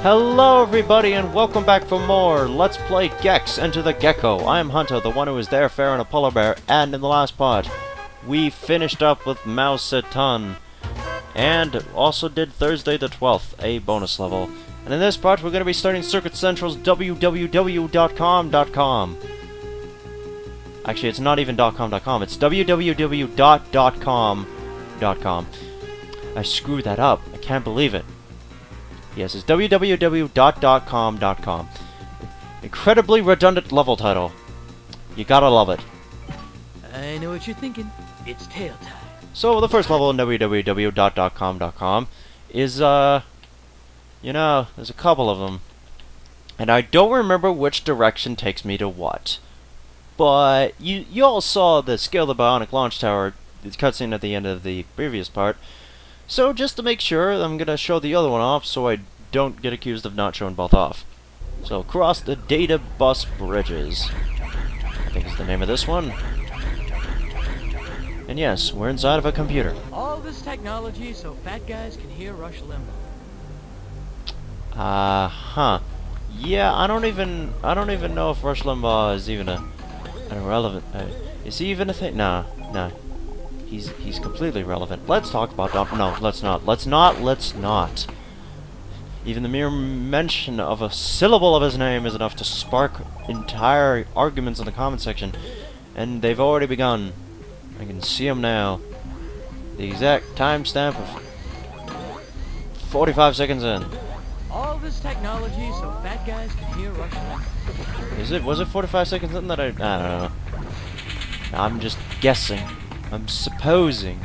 Hello everybody and welcome back for more Let's Play Gex Enter the Gecko. I am Hunter, the one who is there fair a polar bear, and in the last part, we finished up with Moo Shu Pork, and also did Thursday the 12th, a bonus level. And in this part, we're going to be starting Circuit Central's www.com.com. Actually, it's not even .com.com, it's www.com.com. I screwed that up, I can't believe it. Yes, it's www.com.com. Incredibly redundant level title. You gotta love it. I know what you're thinking. It's tail time. So, the first level in www.com.com is, you know, there's a couple of them. And I don't remember which direction takes me to what. But, you all saw the Scale the Bionic Launch Tower cutscene at the end of the previous part. So, just to make sure, I'm gonna show the other one off so I don't get accused of not showing both off. So, cross the data bus bridges, I think is the name of this one. And yes, we're inside of a computer. All this technology so fat guys can hear Rush Limbaugh. Yeah, I don't even know if Rush Limbaugh is even an irrelevant. Is he even a thing? Nah. He's completely relevant. Let's talk about no, let's not. Even the mere mention of a syllable of his name is enough to spark entire arguments in the comment section. And they've already begun. I can see them now. The exact timestamp of 45 seconds in. All this technology so fat guys can hear Rush Limbaugh. Was it 45 seconds in that I don't know. I'm just guessing. I'm supposing.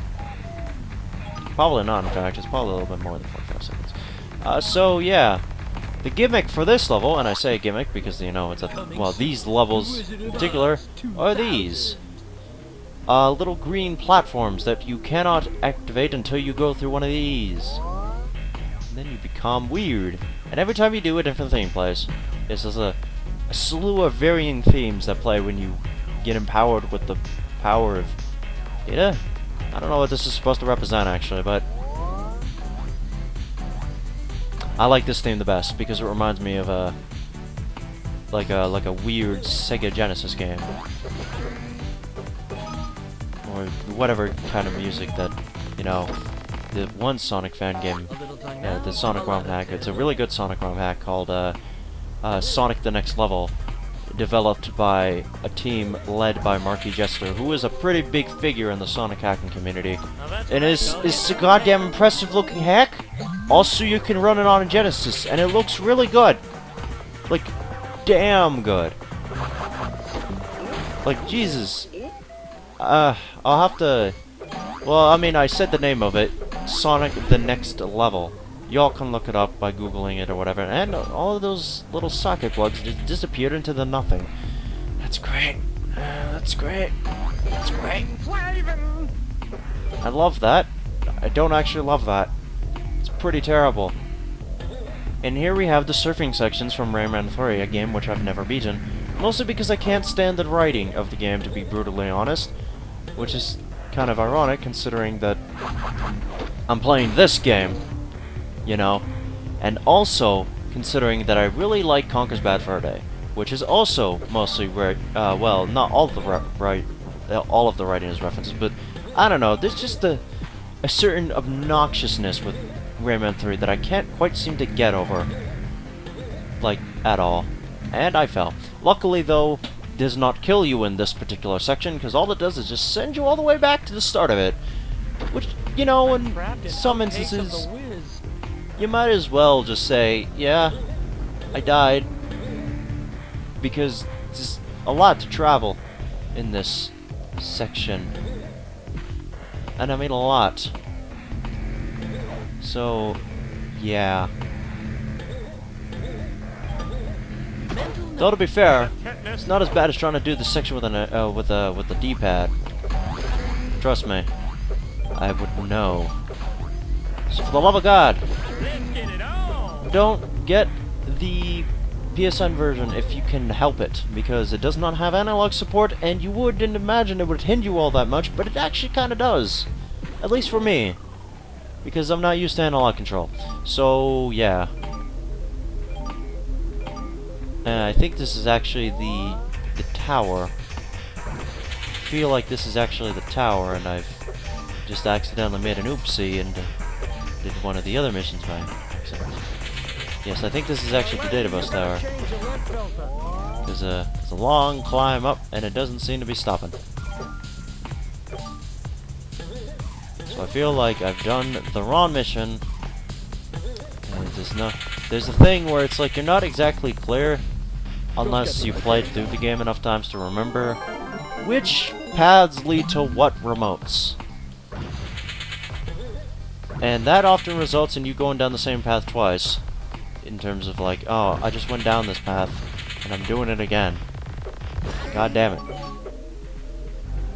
Probably not, in fact. It's probably a little bit more than 45 seconds. So, yeah. The gimmick for this level, and I say gimmick because, you know, it's a... Well, these levels in particular are these. Little green platforms that you cannot activate until you go through one of these. And then you become weird. And every time you do, a different theme plays. It's just a slew of varying themes that play when you get empowered with the power of... Yeah, I don't know what this is supposed to represent actually, but I like this theme the best because it reminds me of a like a weird Sega Genesis game or whatever kind of music that, you know, the one Sonic fan game, the Sonic ROM hack. It's a really good Sonic ROM hack called Sonic the Next Level, developed by a team led by Marky Jester, who is a pretty big figure in the Sonic hacking community. And it's a goddamn impressive looking hack. Also, you can run it on a Genesis, and it looks really good. Like, damn good. Like, Jesus. I'll have to... Well, I mean, I said the name of it. Sonic the Next Level. Y'all can look it up by Googling it or whatever, and all of those little socket plugs just disappeared into the nothing. That's great. That's great. That's great. I love that. I don't actually love that. It's pretty terrible. And here we have the surfing sections from Rayman 3, a game which I've never beaten, mostly because I can't stand the writing of the game, to be brutally honest, which is kind of ironic considering that I'm playing this game. You know, and also considering that I really like Conker's Bad Fur Day, which is also mostly well, not all of the all of the writing is references, but I don't know. There's just a certain obnoxiousness with Rayman 3 that I can't quite seem to get over, like at all. And I fell. Luckily, though, it does not kill you in this particular section, because all it does is just send you all the way back to the start of it, which, you know, in some instances, you might as well just say, yeah, I died, because there's a lot to travel in this section, and I mean a lot. So, yeah. Though to be fair, it's not as bad as trying to do the section with the D-pad. Trust me, I would know. So for the love of God, don't get the PSN version if you can help it, because it does not have analog support, and you wouldn't imagine it would hinder you all that much, but it actually kind of does. At least for me, because I'm not used to analog control. So, yeah. I think this is actually the tower. I feel like this is actually the tower, and I've just accidentally made an oopsie and did one of the other missions by accident. Yes, I think this is actually the data bus tower. There's a long climb up, and it doesn't seem to be stopping. So I feel like I've done the wrong mission. And there's a thing where it's like you're not exactly clear unless you played through the game enough times to remember which paths lead to what remotes. And that often results in you going down the same path twice. In terms of like, oh, I just went down this path, and I'm doing it again. God damn it.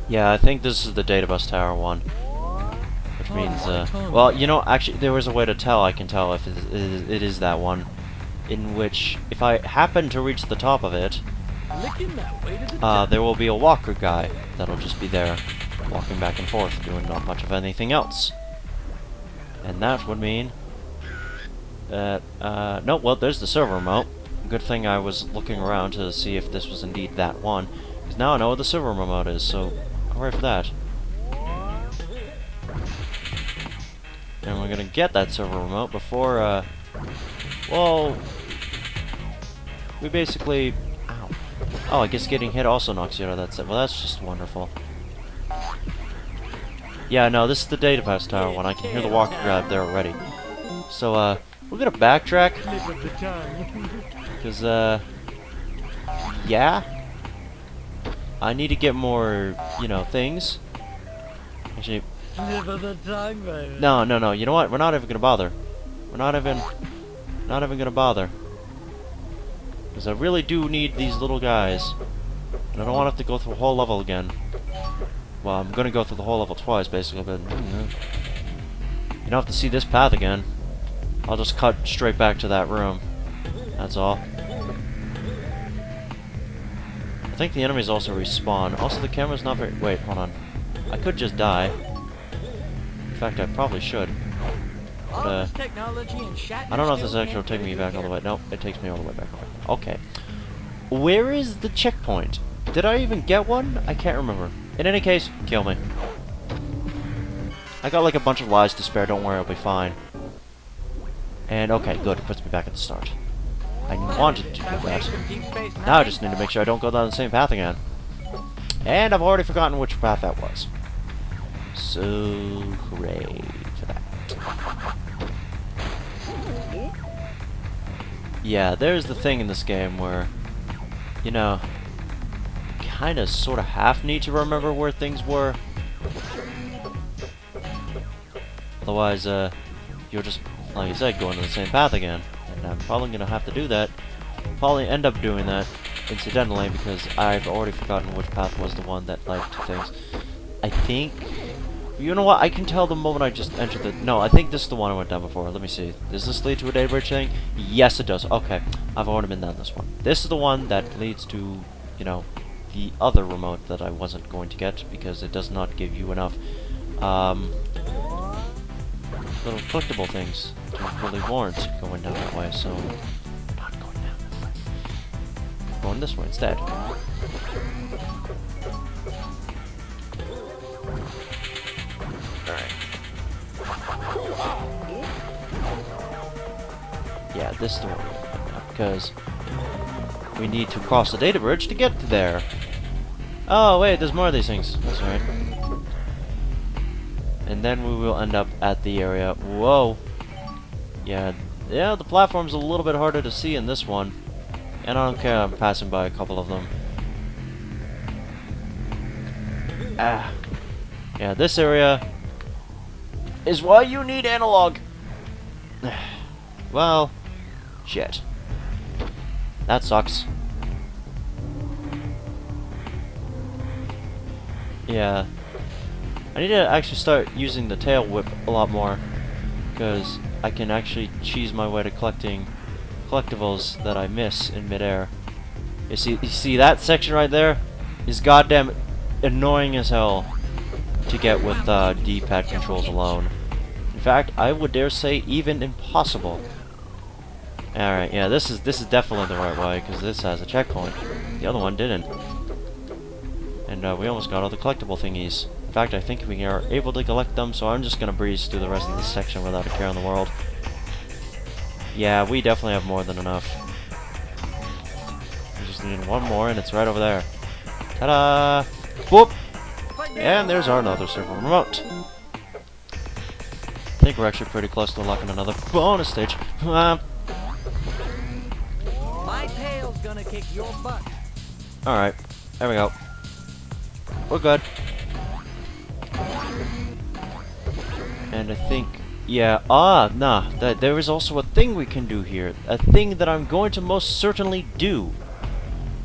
Yeah, I think this is the data bus tower one. Which means, well, you know, actually, there was a way to tell, I can tell if it is that one. In which, if I happen to reach the top of it, there will be a walker guy that'll just be there, walking back and forth, doing not much of anything else. And that would mean that, no, well, there's the server remote. Good thing I was looking around to see if this was indeed that one, because now I know what the server remote is, so hooray for that. And we're gonna get that server remote before, well, we basically, ow. Oh, I guess getting hit also knocks you out of that set. Well, that's just wonderful. Yeah, no, this is the data bus tower one. I can hear the walker grab there already. So, we're gonna backtrack. Because, yeah. I need to get more, you know, things. Actually, no, you know what? We're not even gonna bother. We're not even gonna bother. Because I really do need these little guys. And I don't want to have to go through a whole level again. Well, I'm gonna go through the whole level twice, basically, but you don't have to see this path again. I'll just cut straight back to that room. That's all. I think the enemies also respawn. Also, the camera's not very... Wait, hold on. I could just die. In fact, I probably should. But, I don't know if this actually will take me back all the way. Nope, it takes me all the way back. Okay. Where is the checkpoint? Did I even get one? I can't remember. In any case, kill me. I got like a bunch of lives to spare, don't worry, I'll be fine. And okay, good, it puts me back at the start. I wanted to do that. Now I just need to make sure I don't go down the same path again. And I've already forgotten which path that was. So, hooray for that. Yeah, there's the thing in this game where, you know, kinda sorta half need to remember where things were. Otherwise, you'll just, like I said, go into the same path again. And I'm probably gonna have to do that. Probably end up doing that, incidentally, because I've already forgotten which path was the one that led to things. I think... You know what? I can tell the moment I just entered the... No, I think this is the one I went down before. Let me see. Does this lead to a data bridge thing? Yes, it does. Okay. I've already been down this one. This is the one that leads to, you know, the other remote that I wasn't going to get because it does not give you enough, little collectible things to really warrant going down that way, so... I'm not going down that way. I'm going this way instead. Yeah, this is the one, because we need to cross the data bridge to get there. Oh, wait, there's more of these things. That's right. And then we will end up at the area. Whoa. Yeah, the platform's a little bit harder to see in this one. And I don't care, I'm passing by a couple of them. Ah. Yeah, this area is why you need analog. Well, shit. That sucks. Yeah. I need to actually start using the tail whip a lot more, because I can actually cheese my way to collecting collectibles that I miss in midair. You see that section right there is goddamn annoying as hell to get with D-pad controls alone. In fact, I would dare say even impossible. Alright, yeah, this is definitely the right way, because this has a checkpoint. The other one didn't. And we almost got all the collectible thingies. In fact, I think we are able to collect them, so I'm just gonna breeze through the rest of this section without a care in the world. Yeah, we definitely have more than enough. We just need one more, and it's right over there. Ta-da! Whoop! And there's our another servo remote. I think we're actually pretty close to unlocking another bonus stage. My tail's gonna kick your butt. Alright, there we go. We're good. And I think, yeah, there is also a thing we can do here. A thing that I'm going to most certainly do.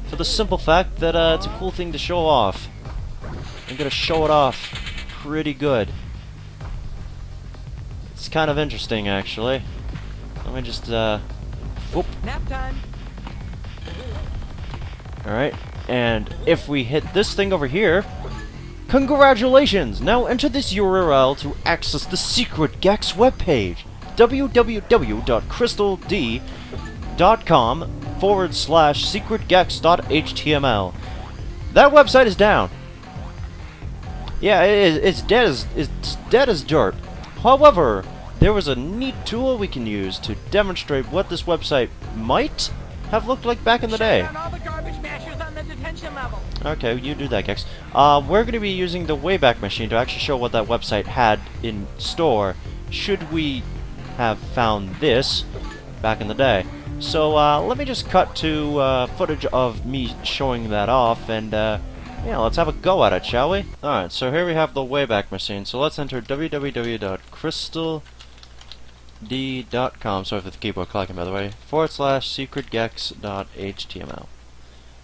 For the simple fact that it's a cool thing to show off. I'm gonna show it off pretty good. It's kind of interesting, actually. Let me just, whoop. Nap time. Alright, and if we hit this thing over here, congratulations! Now enter this URL to access the secret Gex webpage, www.crystalD.com/secretgex.html. That website is down. Yeah, it's dead as dirt. However, there was a neat tool we can use to demonstrate what this website might have looked like back in the day. Shut down all the garbage mashers on the detention level. Okay, you do that, Gex. We're going to be using the Wayback Machine to actually show what that website had in store, should we have found this back in the day. So, let me just cut to footage of me showing that off, and, yeah, let's have a go at it, shall we? Alright, so here we have the Wayback Machine, so let's enter www.crystalD.com, sorry for the keyboard clicking, by the way, /secretgex.html.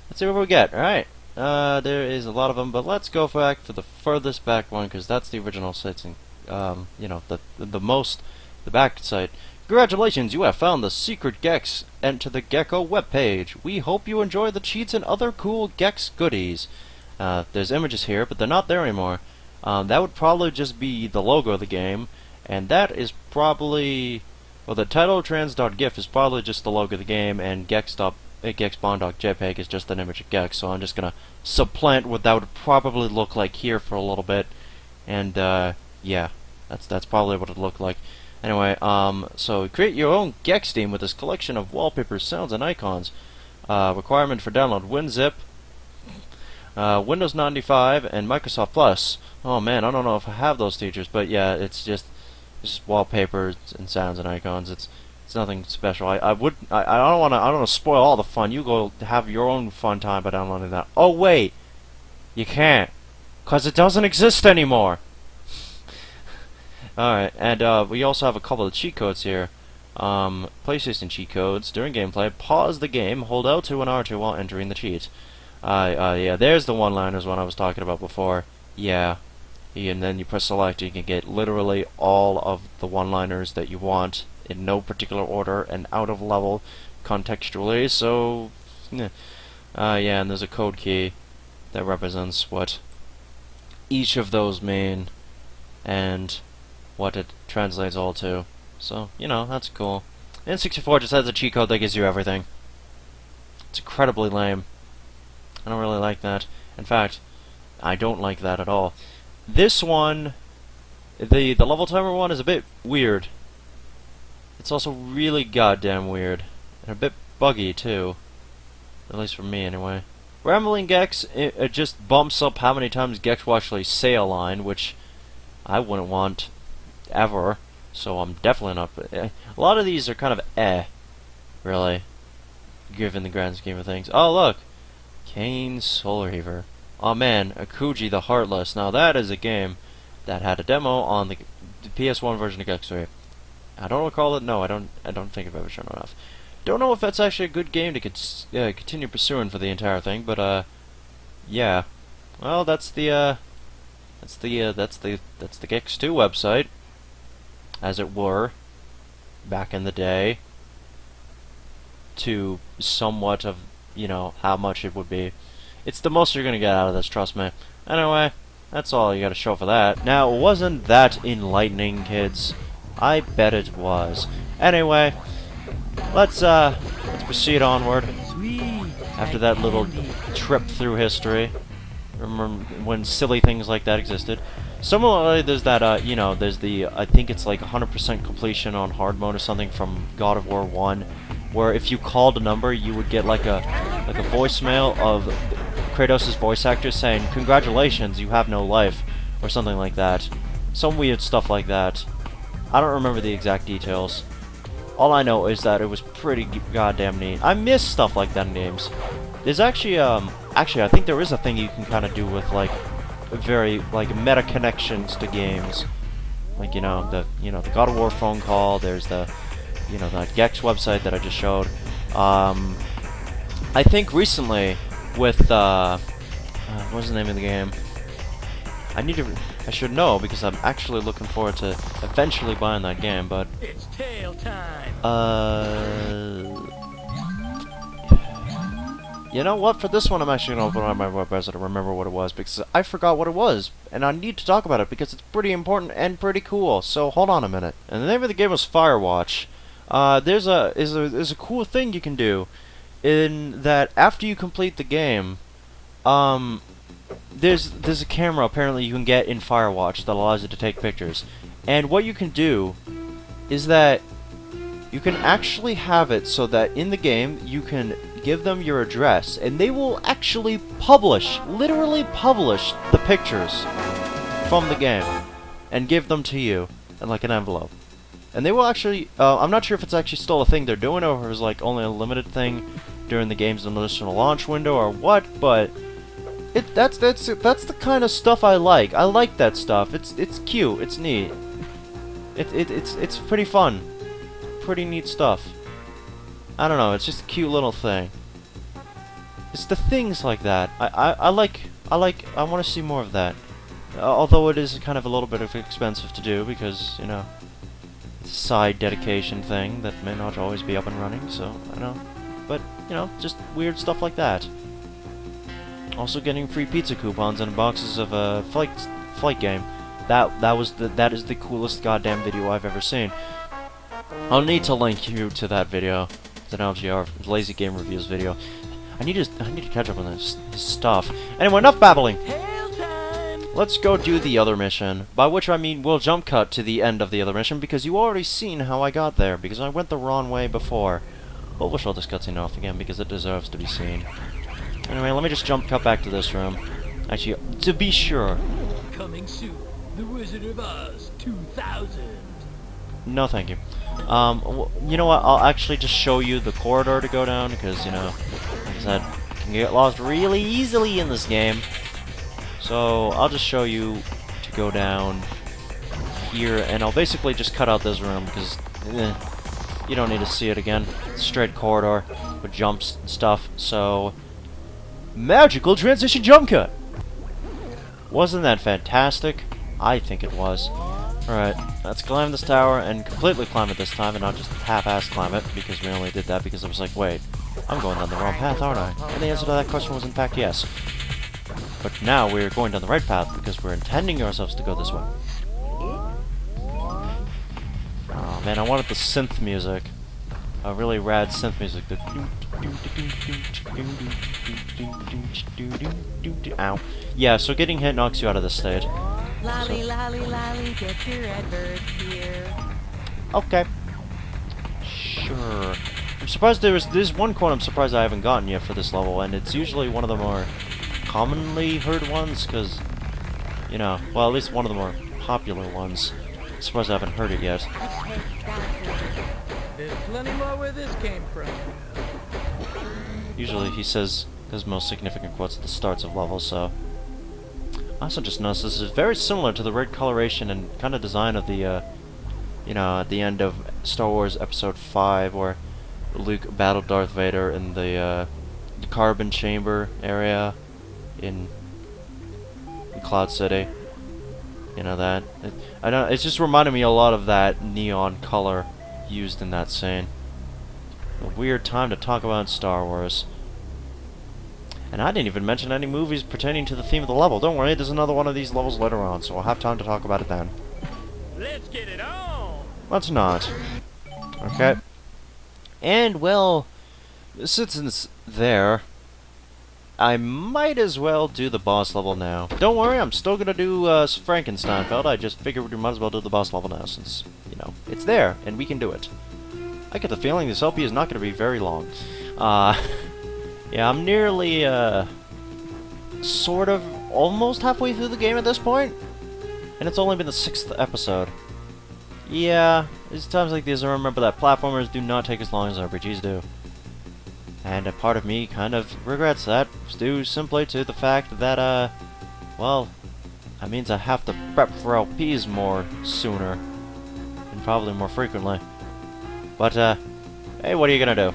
Let's see what we get. Alright, there is a lot of them, but let's go back for the furthest back one, because that's the original site, you know, the back site. Congratulations, you have found the secret Gex. Enter the Gecko webpage. We hope you enjoy the cheats and other cool Gex goodies. There's images here, but they're not there anymore. That would probably just be the logo of the game, and that is probably, well, the title trans.gif is probably just the logo of the game, and gexbond.jpg is just an image of Gex. So I'm just gonna supplant what that would probably look like here for a little bit, and yeah, that's probably what it looked like. Anyway, so create your own Gex theme with this collection of wallpapers, sounds, and icons. Requirement for download: WinZip, Windows 95, and Microsoft Plus. Oh man, I don't know if I have those features, but yeah, it's just wallpapers and sounds and icons. It's nothing special. I don't want to spoil all the fun. You go have your own fun time by downloading that. Oh wait, you can't, 'cause it doesn't exist anymore. Alright, and we also have a couple of cheat codes here. PlayStation cheat codes. During gameplay, pause the game, hold L2 and R2 while entering the cheat. Yeah, there's the one-liners one I was talking about before. Yeah. And then you press select, you can get literally all of the one-liners that you want in no particular order and out of level contextually, so yeah, and there's a code key that represents what each of those mean and what it translates all to. So, you know, that's cool. N64 just has a cheat code that gives you everything. It's incredibly lame. I don't really like that. In fact, I don't like that at all. This one, the level timer one, is a bit weird. It's also really goddamn weird. And a bit buggy, too. At least for me, anyway. Rambling Gex, it just bumps up how many times Gex will actually say a line, which I wouldn't want ever, so I'm definitely not. A lot of these are kind of really, given the grand scheme of things. Oh look, Kane's Solar Heaver. Oh man, Akuji the Heartless. Now that is a game that had a demo on the PS1 version of Gex 3. I don't recall it. No, I don't think I've ever shown it off. Don't know if that's actually a good game to continue pursuing for the entire thing, but yeah. Well, that's the Gex 2 website, as it were, back in the day, to somewhat of, you know, how much it would be. It's the most you're gonna get out of this, trust me. Anyway, that's all you gotta show for that. Now, wasn't that enlightening, kids? I bet it was. Anyway, let's proceed onward. Sweet. After that little trip through history, remember when silly things like that existed. Similarly, there's that, you know, there's the, I think it's like 100% completion on hard mode or something from God of War 1, where if you called a number, you would get like a voicemail of Kratos' voice actor saying, "Congratulations, you have no life," or something like that. Some weird stuff like that. I don't remember the exact details. All I know is that it was pretty goddamn neat. I miss stuff like that in games. There's actually, actually, I think there is a thing you can kind of do with, like, very, like, meta connections to games. Like, you know, the God of War phone call, there's the, you know, the Gex website that I just showed. I think recently, with, what's the name of the game? I should know, because I'm actually looking forward to eventually buying that game, but... It's tail time. You know what? For this one, I'm actually going to open up my web browser to remember what it was, because I forgot what it was, and I need to talk about it, because it's pretty important and pretty cool, so hold on a minute. And the name of the game was Firewatch. There's a cool thing you can do, in that after you complete the game, there's a camera apparently you can get in Firewatch that allows you to take pictures. And what you can do is that you can actually have it so that in the game you can give them your address and they will actually publish, literally publish the pictures from the game and give them to you in like an envelope. And they will actually, I'm not sure if it's actually still a thing they're doing or if it was like only a limited thing during the game's initial launch window or what, but that's the kind of stuff I like. I like that stuff. It's cute. It's neat. It's pretty fun. Pretty neat stuff. I don't know. It's just a cute little thing. It's the things like that. I want to see more of that. Although it is kind of a little bit expensive to do because, you know, it's a side dedication thing that may not always be up and running. So I know, but you know, just weird stuff like that. Also getting free pizza coupons and boxes of a flight game. That is the coolest goddamn video I've ever seen. I'll need to link you to that video. It's an LGR Lazy Game Reviews video. I need to catch up on this stuff. Anyway, enough babbling. Let's go do the other mission. By which I mean we'll jump cut to the end of the other mission because you already seen how I got there because I went the wrong way before. But we'll show this cutscene off again because it deserves to be seen. Anyway, let me just jump cut back to this room. Actually, to be sure. Coming soon, The Wizard of Oz 2000. No, thank you. You know what? I'll actually just show you the corridor to go down because, you know, like I said, you can get lost really easily in this game. So I'll just show you to go down here, and I'll basically just cut out this room because you don't need to see it again. It's a straight corridor with jumps and stuff. So. Magical transition jump cut! Wasn't that fantastic? I think it was. Alright, let's climb this tower and completely climb it this time and not just half-ass climb it because we only did that because I was like, wait, I'm going down the wrong path, aren't I? And the answer to that question was in fact yes. But now we're going down the right path because we're intending ourselves to go this way. Oh man, I wanted the synth music. A really rad synth music. Ow. Yeah, so getting hit knocks you out of this stage. Lolly, lolly, lolly, get your advert here. Okay. Sure. I'm surprised there's one quote I'm surprised I haven't gotten yet for this level, and it's usually one of the more commonly heard ones, because, you know, well, at least one of the more popular ones. I'm surprised I haven't heard it yet. There's plenty more where this came from. Usually he says his most significant quotes at the starts of levels, so... I also just noticed this is very similar to the red coloration and kind of design of the, you know, at the end of Star Wars Episode 5, where Luke battled Darth Vader in the carbon chamber area in Cloud City. You know that? It's just reminded me a lot of that neon color used in that scene. A weird time to talk about Star Wars. And I didn't even mention any movies pertaining to the theme of the level. Don't worry, there's another one of these levels later on, so I'll have time to talk about it then. Let's get it on! Let's not. Okay. And, well, since it's there, I might as well do the boss level now. Don't worry, I'm still gonna do Frankensteinfeld. I just figured we might as well do the boss level now since, you know, it's there and we can do it. I get the feeling this LP is not gonna be very long. Yeah, I'm nearly, sort of almost halfway through the game at this point, and it's only been the 6th episode. Yeah, it's times like these I remember that platformers do not take as long as RPGs do. And a part of me kind of regrets that, due simply to the fact that, well, that means I have to prep for LPs more sooner, and probably more frequently. But, hey, what are you gonna do?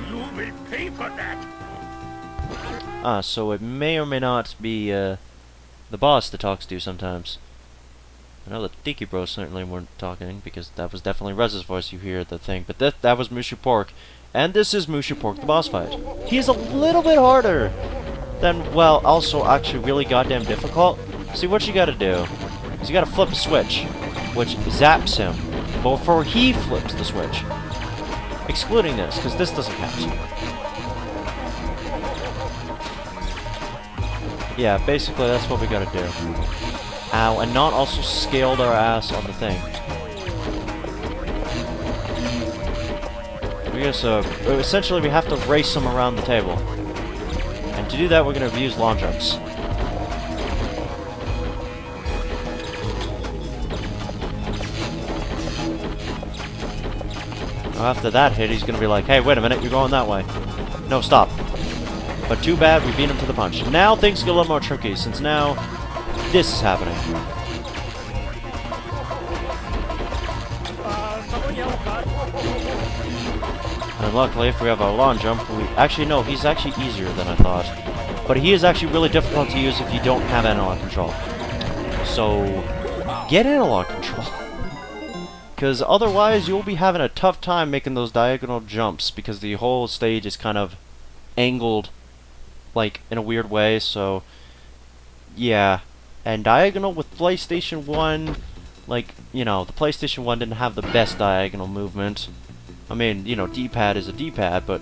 You will pay for that. So it may or may not be, the boss that talks to you sometimes. I know the Tiki Bros certainly weren't talking, because that was definitely Rez's voice you hear the thing, but that was Moo Shu Pork. And this is Moo Shu Pork, the boss fight. He's a little bit harder than, well, also actually really goddamn difficult. See, what you gotta do is you gotta flip a switch, which zaps him before he flips the switch. Excluding this, because this doesn't count. Yeah, basically that's what we gotta do. Ow, and not also scaled our ass on the thing. Essentially we have to race him around the table. And to do that we're gonna use lawn jumps. After that hit he's gonna be like, hey, wait a minute, you're going that way. No, stop. But too bad, we beat him to the punch. Now things get a little more tricky, since now this is happening. Someone yell cut. And luckily, if we have a lawn jump, actually, no, he's actually easier than I thought. But he is actually really difficult to use if you don't have analog control. So, get analog control. Because otherwise, you'll be having a tough time making those diagonal jumps, because the whole stage is kind of angled, like, in a weird way, so, yeah. And diagonal with PlayStation 1, like, you know, the PlayStation 1 didn't have the best diagonal movement. I mean, you know, D-pad is a D-pad, but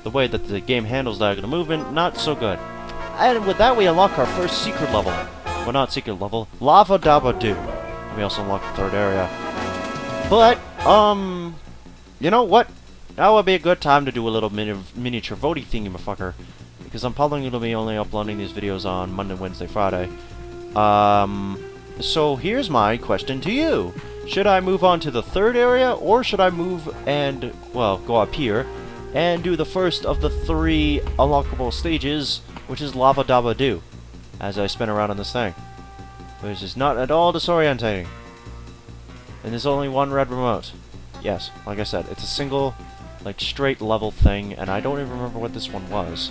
the way that the game handles diagonal movement, not so good. And with that, we unlock our first secret level. Well, not secret level, Lava Dabba Doo. We also unlock the 3rd area. But, you know what? Now would be a good time to do a little miniature voting thingy-mafucker. Because I'm probably going to be only uploading these videos on Monday, Wednesday, Friday. So here's my question to you. Should I move on to the 3rd area, or should I move and, well, go up here, and do the first of the 3 unlockable stages, which is Lava Dabba Doo, as I spin around on this thing. Which is not at all disorientating. And there's only one red remote. Yes, like I said, it's a single, like, straight level thing, and I don't even remember what this one was.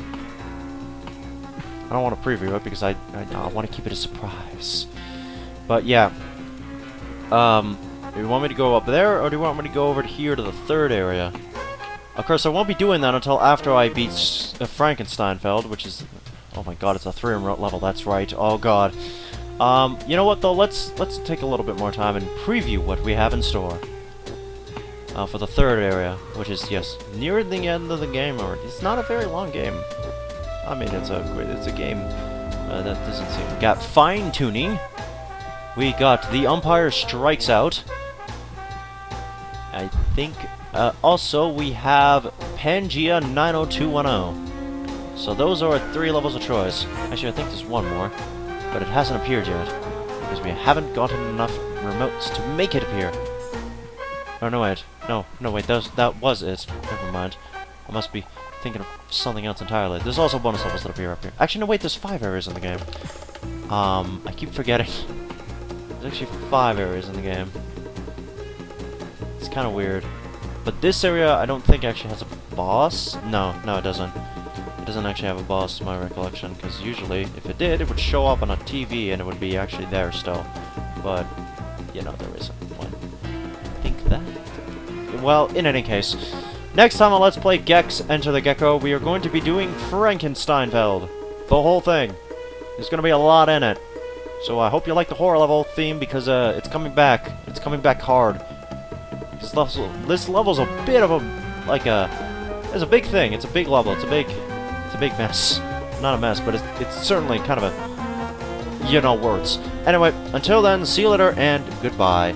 I don't want to preview it because I want to keep it a surprise. But yeah. Do you want me to go up there, or do you want me to go over here to the 3rd area? Of course, I won't be doing that until after I beat Frankensteinfeld, which is... Oh my god, it's a 3 level, that's right. Oh god. You know what though, let's take a little bit more time and preview what we have in store. For the 3rd area, which is, yes, near the end of the game already. It's not a very long game. I mean, it's a game that doesn't seem... We got fine-tuning. We got The Umpire Strikes Out. I think, also we have Pangea 90210. So those are 3 levels of choice. Actually, I think there's one more, but it hasn't appeared yet, because we haven't gotten enough remotes to make it appear. Oh, no, wait. No, wait, that was it. Never mind. I must be thinking of something else entirely. There's also bonus levels that appear up here. Actually, no, wait, there's 5 areas in the game. I keep forgetting. There's actually 5 areas in the game. It's kind of weird. But this area, I don't think actually has a boss. No, it doesn't. It doesn't actually have a boss, to my recollection, because usually, if it did, it would show up on a TV and it would be actually there still. But, you know, there isn't one. I think that... Well, in any case, next time on Let's Play Gex Enter the Gecko, we are going to be doing Frankensteinfeld. The whole thing. There's going to be a lot in it. So I hope you like the horror level theme, because it's coming back. It's coming back hard. This level's a bit of a like a. It's a big thing. It's a big level. It's a big mess. Not a mess, but it's certainly kind of a, you know, words. Anyway, until then, see you later and goodbye.